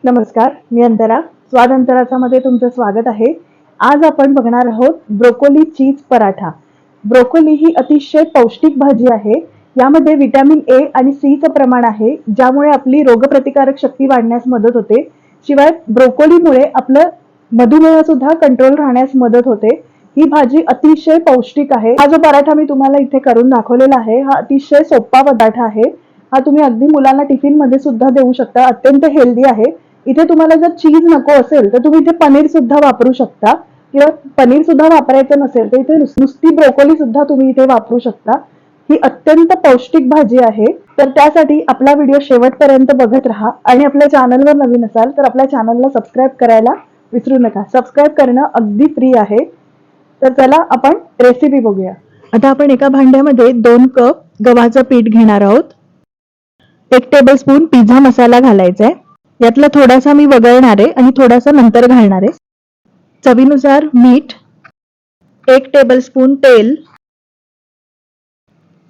नमस्कार, मी अंतरा. स्वाद अंतराचा मध्ये तुमचं स्वागत आहे. आज आपण बघणार आहोत ब्रोकोली चीज पराठा. ब्रोकोली ही अतिशय पौष्टिक भाजी आहे. यामध्ये विटॅमिन ए आणि सी चं प्रमाण आहे, ज्यामुळे आपली रोगप्रतिकारक शक्ती वाढण्यास मदत होते. शिवाय ब्रोकोलीमुळे आपलं मधुमेह सुद्धा कंट्रोल राहण्यास मदत होते. ही भाजी अतिशय पौष्टिक आहे. हा जो पराठा मी तुम्हाला इथे करून दाखवलेला आहे, हा अतिशय सोपा पदार्थ आहे. हा तुम्ही अगदी मुलांना टिफिन मध्ये सुद्धा देऊ शकता. अत्यंत हेल्दी आहे. इथे तुम्हाला जर चीज नको असेल तर तुम्ही इथे पनीर सुद्धा वापरू शकता, किंवा पनीर सुद्धा वापरायचं नसेल तर इथे नुसती ब्रोकोली सुद्धा तुम्ही इथे वापरू शकता. ही अत्यंत पौष्टिक भाजी आहे. तर त्यासाठी आपला व्हिडिओ शेवटपर्यंत बघत राहा. आणि आपल्या चॅनलवर नवीन असाल तर आपल्या चॅनलला सबस्क्राईब करायला विसरू नका. सबस्क्राईब करणं अगदी फ्री आहे. तर चला आपण रेसिपी बघूया. आता आपण एका भांड्यामध्ये 2 कप गव्हाचं पीठ घेणार आहोत. 1 टेबलस्पून पिझ्झा मसाला घालायचा आहे. यातला थोडासा मी वगळणार आहे आणि थोडासा नंतर घालणार आहे. चवीनुसार मीठ, 1 टेबलस्पून तेल.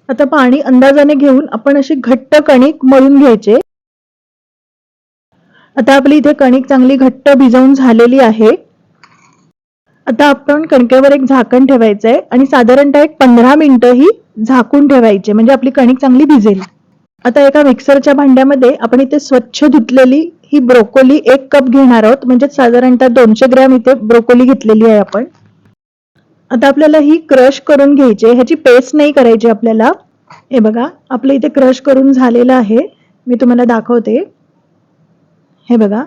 आता पाणी अंदाजाने घेऊन आपण अशी घट्ट कणिक मळून घ्यायचे. आता आपली इथे कणिक चांगली घट्ट भिजवून झालेली आहे. आता आपण कणकेवर एक झाकण ठेवायचं आहे आणि साधारणतः 15 मिनिटं ही झाकून ठेवायचे, म्हणजे आपली कणिक चांगली भिजेल. आता एका मिक्सरच्या भांड्यामध्ये आपण इथे स्वच्छ धुतलेली ही ब्रोकोली 1 कप घेणार आहोत, म्हणजे साधारणतः 200 ग्रॅम इथे ब्रोकोली घेतलेली आहे आपण. आता आपल्याला ही क्रश करून घ्यायची आहे. ह्याची पेस्ट नाही करायची आपल्याला. हे बघा, आपलं इथे क्रश करून झालेलं आहे. मी तुम्हाला दाखवते. हे बघा,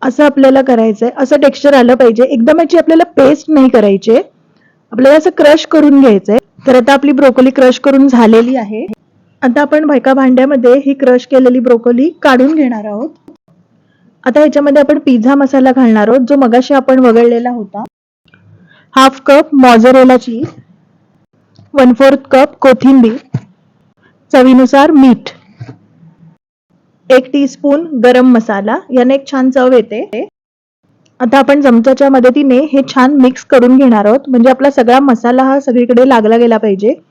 असं आपल्याला करायचंय. असं टेक्स्चर आलं पाहिजे. एकदम याची आपल्याला पेस्ट नाही करायची, आपल्याला असं क्रश करून घ्यायचंय. तर आता आपली ब्रोकोली क्रश करून झालेली आहे. आता आपण एका भांड्यामध्ये ही क्रश केलेली ब्रोकोली काढून घेणार आहोत. आता ह्याच्यामध्ये आपण पिझ्झा मसाला घालणार आहोत, जो मगाशी आपण वगळलेला होता. 1/2 कप मोझरेला चीज, 1/4 कप कोथिंबीर, चवीनुसार मीठ, 1 टीस्पून गरम मसाला. याने एक छान चव येते. आता आपण चमच्याच्या मदतीने हे छान मिक्स करून घेणार आहोत, म्हणजे आपला सगळा मसाला हा सगळीकडे लागला गेला पाहिजे.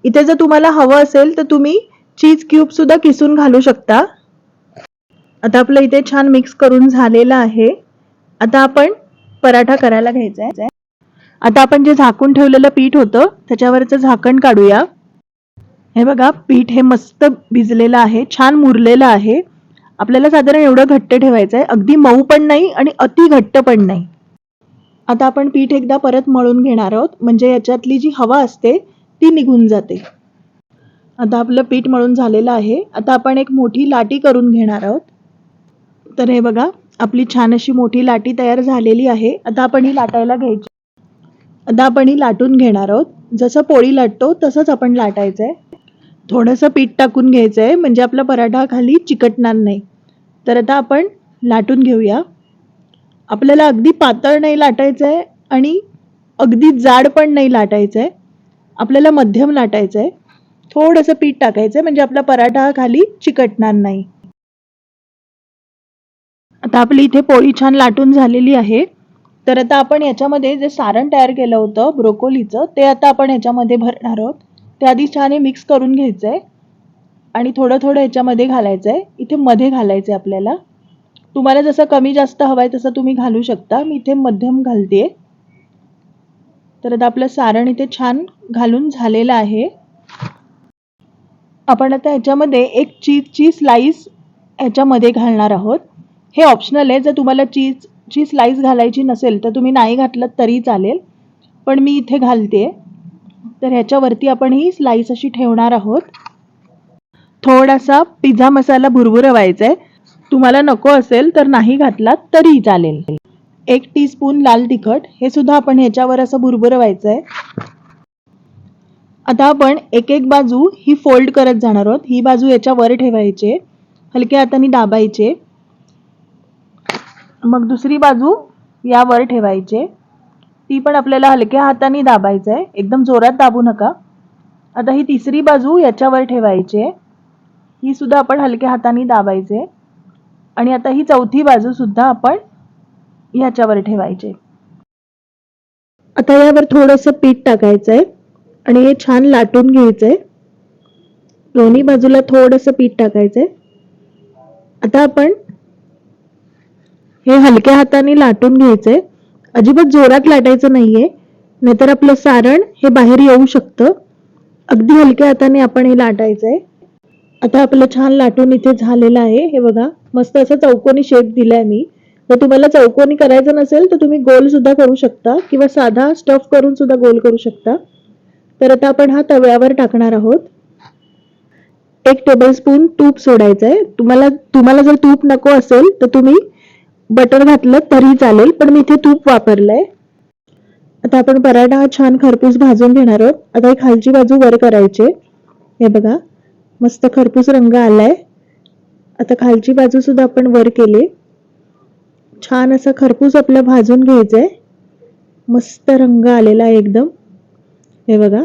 इथे जर तुम्हाला हवं असेल तर तुम्ही चीज क्यूब सुद्धा किसून घालू शकता. आता आपलं इथे छान मिक्स करून झालेलं आहे. आता आपण पराठा करायला घ्यायचा आहे. आता आपण जे झाकून ठेवलेलं पीठ होतं त्याच्यावरचं झाकण काढूया. हे बघा, पीठ हे मस्त भिजलेलं आहे, छान मुरलेलं आहे. आपल्याला साधारण एवढं घट्ट ठेवायचं आहे, अगदी मऊ पण नाही आणि अति घट्ट पण नाही. आता आपण पीठ एकदा परत मळून घेणार आहोत, म्हणजे याच्यातली जी हवा असते ती निघून जाते. आता आपलं पीठ मळून झालेलं आहे. आता आपण एक मोठी लाटी करून घेणार आहोत. तर हे बघा, आपली छान अशी मोठी लाटी तयार झालेली आहे. आता आपण ही लाटायला घ्यायची. आता आपण ही लाटून घेणार आहोत. जसं पोळी लाटतो तसंच आपण लाटायचंय. थोडंसं पीठ टाकून घ्यायचंय, म्हणजे आपला पराठा खाली चिकटणार नाही. तर आता आपण लाटून घेऊया. आपल्याला अगदी पातळ नाही लाटायचंय आणि अगदी जाड पण नाही लाटायचंय. आपल्याला मध्यम लाटायचंय. थोडंसं पीठ टाकायचंय, म्हणजे आपला पराठा खाली चिकटणार नाही. आता आपली इथे पोळी छान लाटून झालेली आहे. तर आता आपण याच्यामध्ये जे सारण तयार केलं होतं ब्रोकोलीचं, ते आता आपण याच्यामध्ये भरणार आहोत. ते आधी छान मिक्स करून घ्यायचंय आणि थोडं थोडं याच्यामध्ये घालायचंय. इथे मध्ये घालायचंय आपल्याला. तुम्हाला जसं कमी जास्त हवंय तसं तुम्ही घालू शकता. मी इथे मध्यम घालते. तर आता आपलं सारण इथे छान घालून झालेलं आहे. आपण आता याच्यामध्ये एक चीजची स्लाइस याच्यामध्ये घालणार आहोत. हे ऑप्शनल आहे. जर तुम्हाला चीजची स्लाइस घालायची नसेल तर तुम्ही नाही घातलं तरी चालेल, पण मी इथे घालते. तर ह्याच्यावरती आपण ही स्लाइस अशी ठेवणार आहोत. थोडासा पिझ्झा मसाला भुरभुरवायचा आहे. तुम्हाला नको असेल तर नाही घातलात तरी चालेल. 1 टीस्पून लाल तिखट, हे सुद्धा आपण ह्याच्यावर असं भुरभुरवायचं आहे. आता आपण एक एक बाजू ही फोल्ड करत जाणार आहोत. ही बाजू याच्यावर ठेवायचे, हलक्या हाताने दाबायचे. मग दुसरी बाजू यावर ठेवायचे, ती पण आपल्याला हलक्या हाताने दाबायचं आहे, एकदम जोरात दाबू नका. आता ही तिसरी बाजू याच्यावर ठेवायचे, ही सुद्धा आपण हलक्या हाताने दाबायचे. आणि आता ही चौथी बाजू सुद्धा आपण याच्यावर ठेवायचे. आता यावर थोडंसं पीठ टाकायचंय आणि हे छान लाटून घ्यायचंय. दोन्ही बाजूला थोडंसं पीठ टाकायचंय. आता आपण हे हलक्या हाताने लाटून घ्यायचंय, अजिबात जोरात लाटायचं नाहीये, नाहीतर आपलं सारण हे बाहेर येऊ शकतं. अगदी हलक्या हाताने आपण हे लाटायचंय. आता आपलं छान लाटून इथे झालेलं आहे. हे बघा, मस्त असा चौकोनी शेप दिलाय मी. जर तुम्हाला चौकोनी करायचं नसेल तर तुम्ही गोल सुद्धा करू शकता किंवा साधा स्टफ करून सुद्धा गोल करू शकता. तर आता आपण हा तव्यावर टाकणार आहोत. 1 टेबलस्पून तूप सोडायचंय. तुम्हाला जर तूप नको असेल तर तुम्ही बटर घातलं तरी चालेल, पण मी इथे तूप वापरलंय. आता आपण पराठा हा छान खरपूस भाजून घेणार आहोत. आता ही खालची बाजू वर करायची. हे बघा, मस्त खरपूस रंग आलाय. आता खालची बाजू सुद्धा आपण वर केली. छान असं खरपूस आपलं भाजून घ्यायचंय. मस्त रंग आलेला आहे एकदम. हे बघा,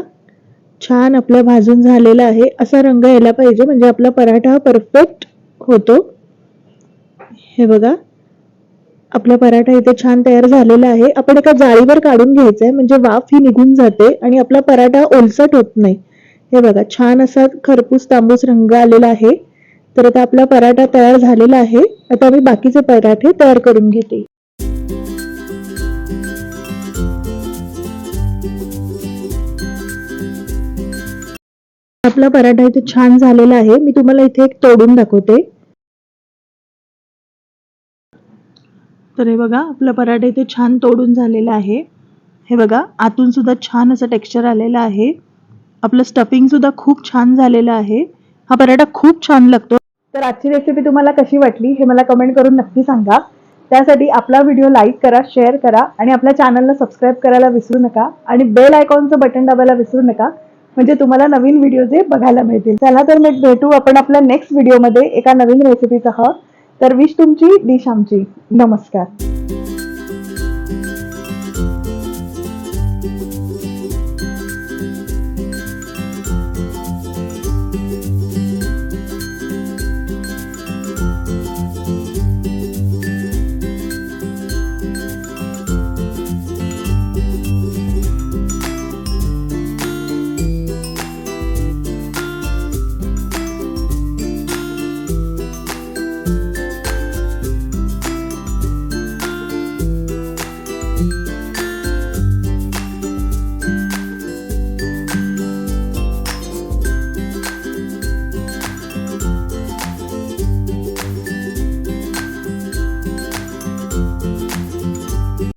छान आपला भाजून झालेला आहे. असा रंग यायला पाहिजे, म्हणजे आपला पराठा परफेक्ट होतो. हे बघा, आपला पराठा इथे छान तयार झालेला आहे. आपण एका जाळीवर काढून घ्यायचंय, म्हणजे वाफ ही निघून जाते आणि आपला पराठा ओलसट होत नाही. हे बघा, छान असा खरपूस तांबूस रंग आलेला आहे. तर आता आपला पराठा तयार झालेला आहे. आता मी बाकीचे पराठे तयार करून घेते. आपला पराठा इथे छान झालेला आहे. मी तुम्हाला इथे एक तोडून दाखवते. तर हे बघा, आपला पराठा इथे छान तोडून झालेला आहे. हे बघा, आतून सुद्धा छान असं टेक्स्चर आलेलं आहे. आपलं स्टफिंग सुद्धा खूप छान झालेलं आहे. हा पराठा खूप छान लागतो. तर आजची रेसिपी तुम्हाला कशी वाटली हे मला कमेंट करून नक्की सांगा. त्यासाठी आपला व्हिडिओ लाईक करा, शेअर करा आणि आपल्या चॅनलला सबस्क्राईब करायला विसरू नका आणि बेल आयकॉनचं बटन दाबायला विसरू नका, म्हणजे तुम्हाला नवीन व्हिडिओ जे बघायला मिळतील. चला तर मग भेटू आपण आपल्या नेक्स्ट व्हिडिओमध्ये एका नवीन रेसिपीसह. तर विश तुमची, डिश आमची. नमस्कार.